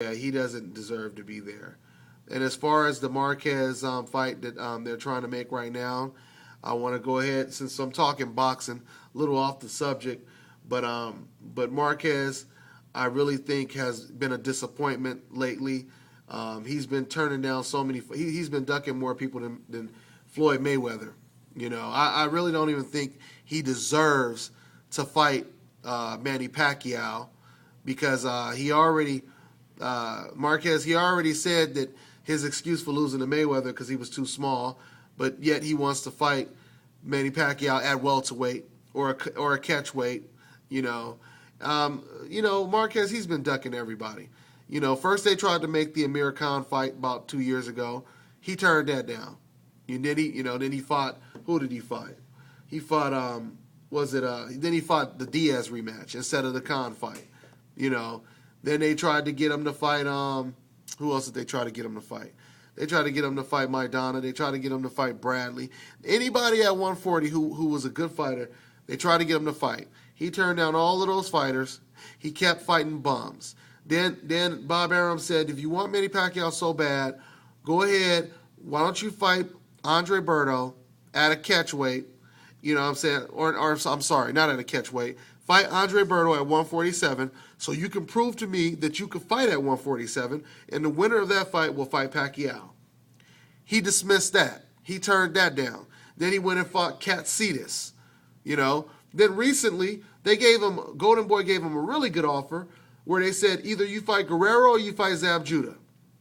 Yeah, he doesn't deserve to be there. And as far as the Marquez fight that they're trying to make right now, I want to go ahead, since I'm talking boxing, a little off the subject, but Marquez, I really think has been a disappointment lately. He's been turning down so many. He's been ducking more people than Floyd Mayweather. I really don't even think he deserves to fight Manny Pacquiao because Marquez, he already said that his excuse for losing to Mayweather because he was too small, but yet he wants to fight Manny Pacquiao at welterweight or a catchweight. Marquez, he's been ducking everybody. First they tried to make the Amir Khan fight about 2 years ago. He turned that down. And then he fought. Who did he fight? He fought. Then he fought the Diaz rematch instead of the Khan fight. Then they tried to get him to fight. Who else did they try to get him to fight? They tried to get him to fight Maidana. They tried to get him to fight Bradley. Anybody at 140 who was a good fighter, they tried to get him to fight. He turned down all of those fighters. He kept fighting bums. Then Bob Arum said, if you want Manny Pacquiao so bad, go ahead. Why don't you fight Andre Berto at a catchweight? You know what I'm saying? Or I'm sorry, not at a catchweight. Fight Andre Berto at 147 so you can prove to me that you can fight at 147, and the winner of that fight will fight Pacquiao. He dismissed that. He turned that down. Then he went and fought Katsidis. Then recently, Golden Boy gave him a really good offer where they said either you fight Guerrero or you fight Zab Judah.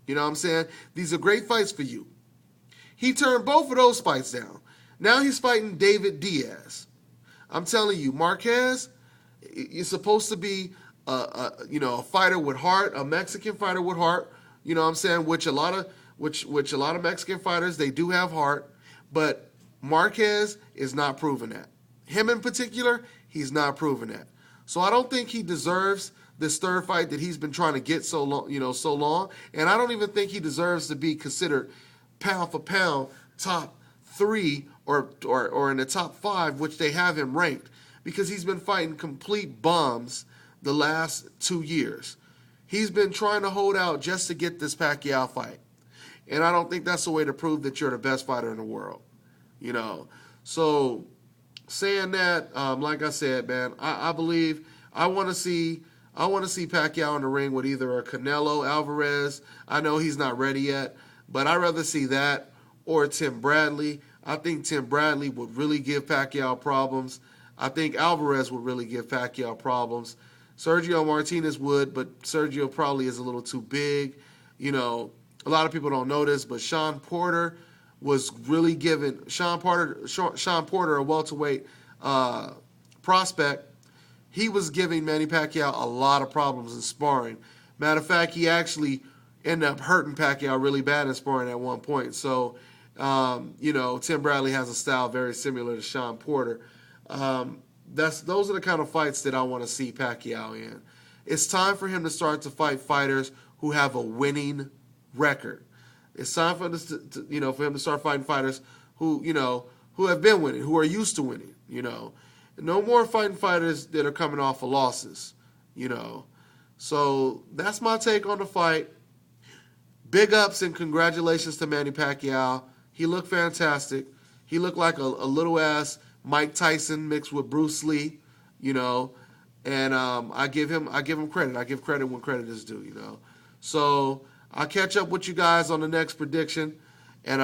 You know what I'm saying? These are great fights for you. He turned both of those fights down. Now he's fighting David Diaz. I'm telling you, Marquez, you're supposed to be a fighter with heart, a Mexican fighter with heart. You know what I'm saying? Which a lot of Mexican fighters, they do have heart, but Marquez is not proving that. Him in particular, he's not proving that. So I don't think he deserves this third fight that he's been trying to get so long, and I don't even think he deserves to be considered pound for pound top 3 or in the top 5, which they have him ranked, because he's been fighting complete bums the last 2 years. He's been trying to hold out just to get this Pacquiao fight, and I don't think that's the way to prove that you're the best fighter in the world. So saying that, like I said, man, I believe I want to see Pacquiao in the ring with either a Canelo Alvarez. I know he's not ready yet, but I'd rather see that or Tim Bradley. I think Tim Bradley would really give Pacquiao problems. I think Alvarez would really give Pacquiao problems. Sergio Martinez would, but Sergio probably is a little too big. A lot of people don't know this, but Sean Porter was really giving Sean Porter, a welterweight prospect. He was giving Manny Pacquiao a lot of problems in sparring. Matter of fact, he actually ended up hurting Pacquiao really bad in sparring at one point. So, Tim Bradley has a style very similar to Sean Porter. Those are the kind of fights that I want to see Pacquiao in. It's time for him to start to fight fighters who have a winning record. It's time for him to start fighting fighters who have been winning, who are used to winning. No more fighting fighters that are coming off of losses. So that's my take on the fight. Big ups and congratulations to Manny Pacquiao. He looked fantastic. He looked like a little ass Mike Tyson mixed with Bruce Lee, and I give him credit. I give credit when credit is due, So I'll catch up with you guys on the next prediction, and